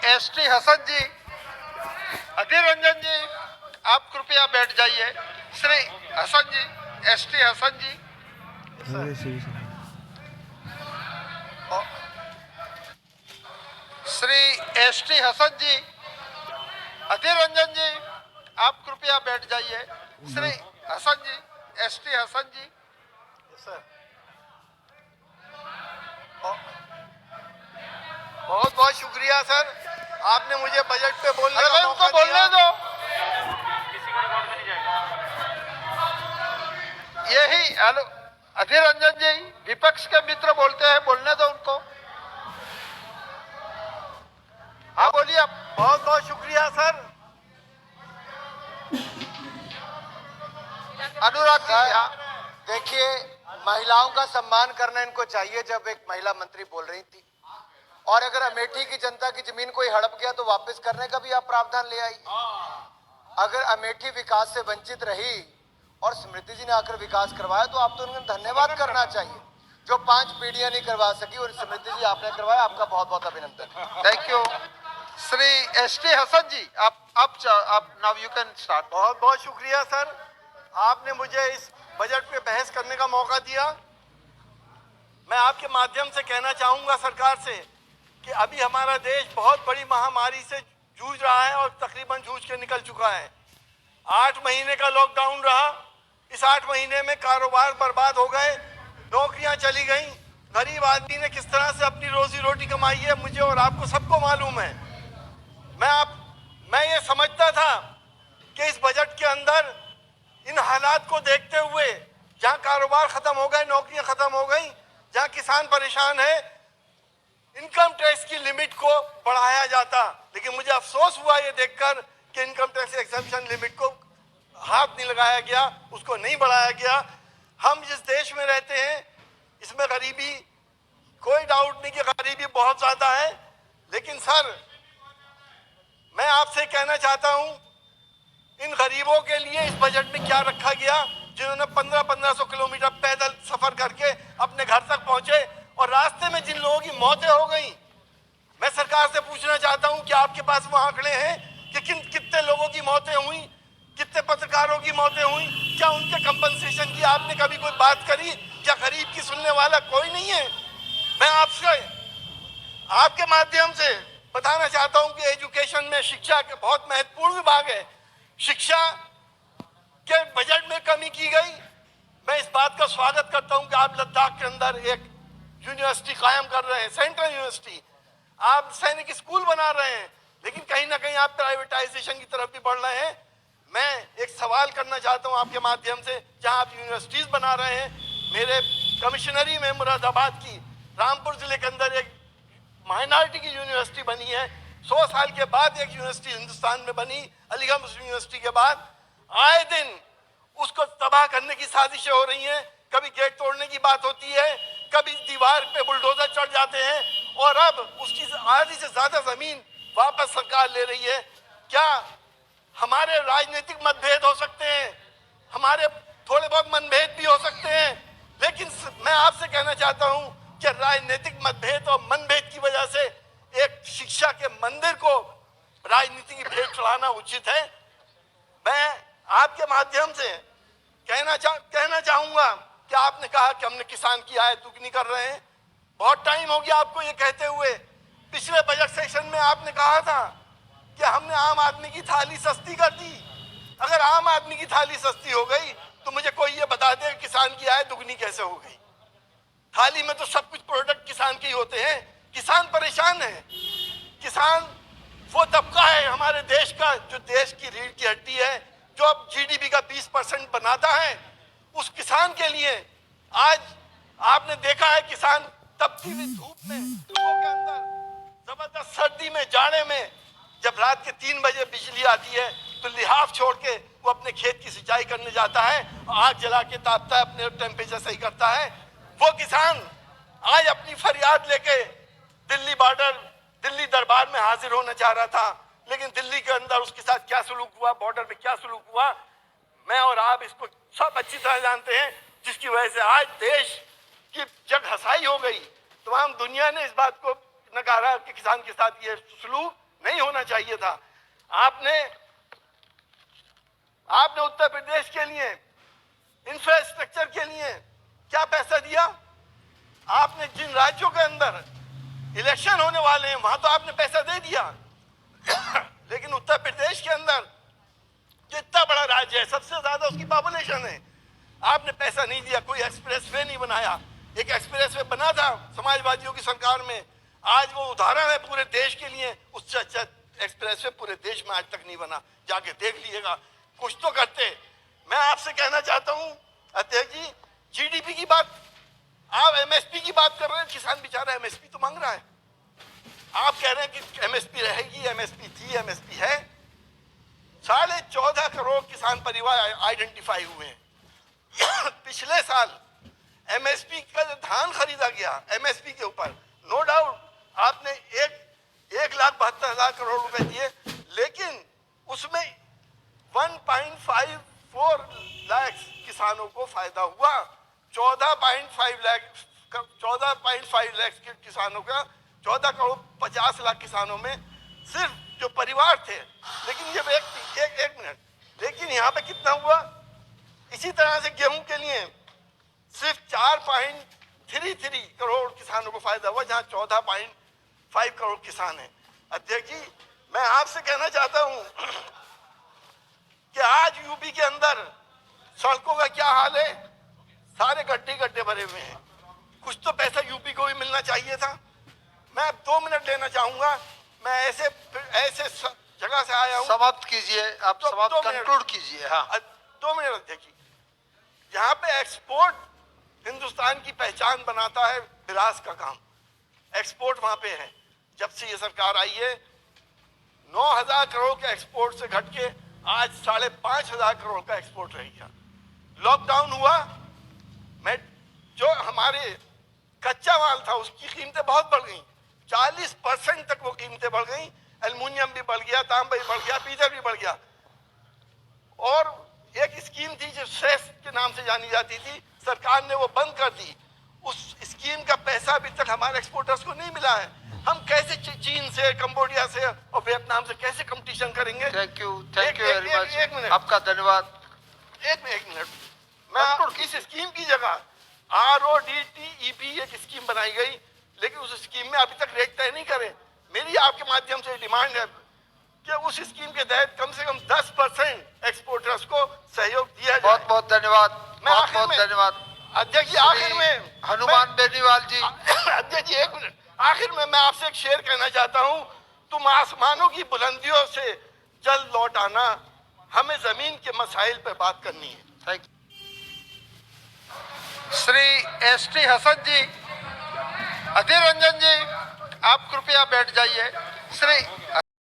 ST Hasan ji, Adhir Ranjan ji, आप कृपया बैठ जाइए। श्री हसन जी, एसटी हसन जी, श्री एसटी हसन जी, अधीर रंजन जी, आप कृपया बैठ जाइए। श्री हसन जी, एसटी हसन जी। सर, बहुत बहुत शुक्रिया सर, आपने मुझे बजट पे बोलने का मौका दिया। बोलने दो, यही हेलो अधीर रंजन जी, विपक्ष के मित्र बोलते हैं, बोलने दो उनको। हाँ बोलिए आप। बहुत बहुत शुक्रिया सर। अनुराग जी, देखिए, महिलाओं का सम्मान करना इनको चाहिए। जब एक महिला मंत्री बोल रही थी, और अगर अमेठी की जनता की जमीन कोई हड़प गया तो वापस करने का भी आप प्रावधान ले आई। अगर अमेठी विकास से वंचित रही और स्मृति जी ने आकर विकास करवाया तो आप तो उन्हें धन्यवाद करना चाहिए। जो 5 पीढ़ियां नहीं करवा सकी और स्मृति जी आपने करवाया, आपका बहुत बहुत अभिनंदन। Thank you. Shri ST Hasan ji, आप नाउ यू कैन स्टार्ट। बहुत बहुत शुक्रिया सर, आपने मुझे इस बजट पे बहस करने का मौका दिया। मैं आपके माध्यम से कहना चाहूंगा सरकार से कि अभी हमारा देश बहुत बड़ी महामारी से जूझ रहा है और तकरीबन जूझ के निकल चुका है। 8 महीने का लॉकडाउन रहा। इस 8 महीने में कारोबार बर्बाद हो गए, नौकरियां चली गई, गरीब आदमी ने किस तरह से अपनी रोजी रोटी कमाई है मुझे और आपको सबको मालूम है। मैं ये समझता था कि इस बजट के अंदर इन हालात को देखते हुए, जहां कारोबार खत्म हो गए, नौकरियां खत्म हो गई, जहां किसान परेशान है, इनकम टैक्स की लिमिट को बढ़ाया जाता। लेकिन मुझे अफसोस हुआ ये देखकर कि इनकम टैक्स एग्जेम्पशन लिमिट को हाथ नहीं लगाया गया, उसको नहीं बढ़ाया गया। हम जिस देश में रहते हैं इसमें गरीबी, कोई डाउट नहीं कि गरीबी बहुत ज्यादा है। लेकिन सर, मैं आपसे कहना चाहता हूं, इन गरीबों के लिए इस बजट में क्या रखा गया, जिन्होंने 1500 किलोमीटर पैदल सफर करके अपने घर तक पहुंचे और रास्ते में जिन लोगों की मौतें हो गई। मैं सरकार से पूछना चाहता हूं कि आपके पास वो आंकड़े हैं कि कितने लोगों की मौतें हुई, कितने पत्रकारों की मौतें हुई? क्या उनके कंपनसेशन की आपने कभी कोई बात करी? क्या गरीब की सुनने वाला कोई नहीं है? मैं आपसे आपके माध्यम से बताना चाहता हूं कि एजुकेशन में शिक्षा के बहुत महत्वपूर्ण विभाग है। शिक्षा के बजट में कमी की गई। मैं इस बात का स्वागत करता हूं कि आप लद्दाख के अंदर एक यूनिवर्सिटी कायम कर रहे हैं, सेंट्रल यूनिवर्सिटी। आप सैनिक स्कूल बना रहे हैं, लेकिन कहीं ना कहीं आप प्राइवेटाइजेशन की तरफ भी बढ़ रहे हैं। मैं एक सवाल करना चाहता हूं आपके माध्यम से, जहां आप यूनिवर्सिटीज बना रहे हैं, मेरे कमिश्नरी में मुरादाबाद की रामपुर जिले के अंदर एक माइनॉरिटी की यूनिवर्सिटी बनी है। 100 साल के बाद एक यूनिवर्सिटी हिंदुस्तान में बनी, अलीगढ़ मुस्लिम यूनिवर्सिटी के बाद। आए दिन उसको तबाह करने की साजिशें हो रही हैं। कभी गेट तोड़ने की बात होती है, कभी दीवार पे बुलडोजर चढ़ जाते हैं, और अब उसकी आधी से ज्यादा जमीन वापस सरकार ले रही है। क्या हमारे राजनीतिक मतभेद हो सकते हैं, हमारे थोड़े बहुत मनभेद भी हो सकते हैं, लेकिन मैं आपसे कहना चाहता हूं कि राजनीतिक मतभेद और मनभेद की वजह से एक शिक्षा के मंदिर को राजनीति की भेंट चढ़ाना उचित है। मैं आपके माध्यम से कहना चाहूंगा कि आपने कहा कि हमने किसान की आय दुगनी कर रहे हैं। बहुत टाइम हो गया आपको ये कहते हुए। पिछले बजट सेशन में आपने कहा था कि हमने आम आदमी की थाली सस्ती कर दी। अगर आम आदमी की थाली सस्ती हो गई तो मुझे कोई ये बता दे किसान की आय दुगनी कैसे हो गई? थाली में तो सब कुछ प्रोडक्ट किसान के ही होते हैं। किसान परेशान है। किसान वो तबका है हमारे देश का जो देश की रीढ़ की हड्डी है, जो अब जीडीपी का 20% बनाता है। उस किसान के लिए आज आपने देखा है, किसान तपती हुई धूप में, लोगों के अंदर जबरदस्त सर्दी में, जाड़े में, जब रात के 3 बजे बिजली आती है तो लिहाफ छोड़ के वो अपने खेत की सिंचाई करने जाता है, आग जला के तापता है, अपने टेम्परेचर सही करता है। वो किसान आज अपनी फरियाद लेके दिल्ली दरबार में हाजिर होना चाह रहा था, लेकिन दिल्ली के अंदर उसके साथ क्या सलूक हुआ, बॉर्डर पे क्या सलूक हुआ, मैं और आप इसको सब अच्छी तरह जानते हैं, जिसकी वजह से आज देश की जग हसाई हो गई। तमाम दुनिया ने इस बात को नकारा कि किसान के साथ ये सलूक नहीं होना चाहिए था। आपने उत्तर प्रदेश के लिए इंफ्रास्ट्रक्चर के लिए क्या पैसा दिया? आपने जिन राज्यों के अंदर इलेक्शन होने वाले हैं वहां तो आपने पैसा दे दिया लेकिन उत्तर प्रदेश के अंदर जो इतना बड़ा राज्य है, सबसे ज्यादा उसकी पॉपुलेशन है, आपने पैसा नहीं दिया। कोई एक्सप्रेस वे नहीं बनाया। एक एक्सप्रेस वे बना था समाजवादियों की सरकार में, आज वो उदाहरण है पूरे देश के लिए। उससे अच्छा एक्सप्रेस वे पूरे देश में आज तक नहीं बना, जाके देख लीजिएगा। कुछ तो करते। मैं आपसे कहना चाहता हूं अध्यक्ष जी, जीडीपी की बात, आप एमएसपी की बात कर रहे हैं। किसान बेचारा एमएसपी तो मांग रहा है। आप कह रहे हैं कि एमएसपी रहेगी, एमएसपी थी, एमएसपी है। 14.5 करोड़ किसान परिवार आइडेंटिफाई हुए हैं। पिछले साल एमएसपी का धान खरीदा गया एमएसपी के ऊपर, नो डाउट आपने 1,72,000 करोड़ रुपए दिए, लेकिन उसमें 1.54 लाख किसानों को फायदा हुआ। 14.5 लाख के किसानों का, 14 करोड़ 50 लाख किसानों में सिर्फ जो परिवार थे, लेकिन ये व्यक्ति एक मिनट, लेकिन यहाँ पे कितना हुआ? इसी तरह से गेहूं के लिए सिर्फ 4.33 करोड़ किसानों को फायदा हुआ, जहां 14.5 करोड़ किसान हैं। अध्यक्ष जी, मैं आपसे कहना चाहता हूं कि आज यूपी के अंदर सड़कों का क्या हाल है? सारे गड्ढे भरे हुए हैं। कुछ तो पैसा यूपी को भी मिलना चाहिए था। मैं 2 मिनट लेना चाहूंगा। मैं ऐसे जगह से आया हूं। समाप्त कीजिए, आप तो समाप्त 2 मिनट। कंक्लूड कीजिए। हाँ, 2 मिनट अध्यक्ष जी। यहाँ पे एक्सपोर्ट हिंदुस्तान की पहचान बनाता है, विरासत का काम एक्सपोर्ट वहां पे है। जब से ये सरकार आई है 9,000 करोड़ के एक्सपोर्ट से घट के आज 5,500 करोड़ का एक्सपोर्ट रह गया। लॉकडाउन हुआ, मैं जो हमारे कच्चा माल था उसकी कीमतें बहुत बढ़ गई, 40% तक वो कीमतें बढ़ गई। एल्युमिनियम भी बढ़ गया, तांबा भी बढ़ गया, पीतल भी बढ़ गया। और एक स्कीम थी जो सेस के नाम से जानी जाती थी, सरकार ने वो बंद कर दी। उस स्कीम का पैसा अभी तक हमारे एक्सपोर्टर्स को नहीं मिला है। हम कैसे चीन से, कंबोडिया से और वियतनाम से कैसे कंपटीशन करेंगे? Thank you very much. एक मिनट, आपका धन्यवाद। एक मिनट। मैं इस स्कीम की जगह RODTEP एक स्कीम बनाई गई, लेकिन उस स्कीम में अभी तक रेट तय नहीं करे। मेरी आपके माध्यम से डिमांड है कि उस स्कीम के तहत कम से कम 10% एक्सपोर्टर्स को सहयोग दिया जाए। बहुत बहुत धन्यवाद, बहुत बहुत में- धन्यवाद। अध्यक्ष जी, आखिर में हनुमान बेनीवाल जी। अध्यक्ष जी, 1 मिनट। आखिर में मैं आपसे एक शेर कहना चाहता हूं। तुम आसमानों की बुलंदियों से जल्द लौट आना, हमें जमीन के मसाइल पर बात करनी है। Thank you. Shri ST Hasan ji, Adhir Ranjan ji, आप कृपया बैठ जाइए। श्री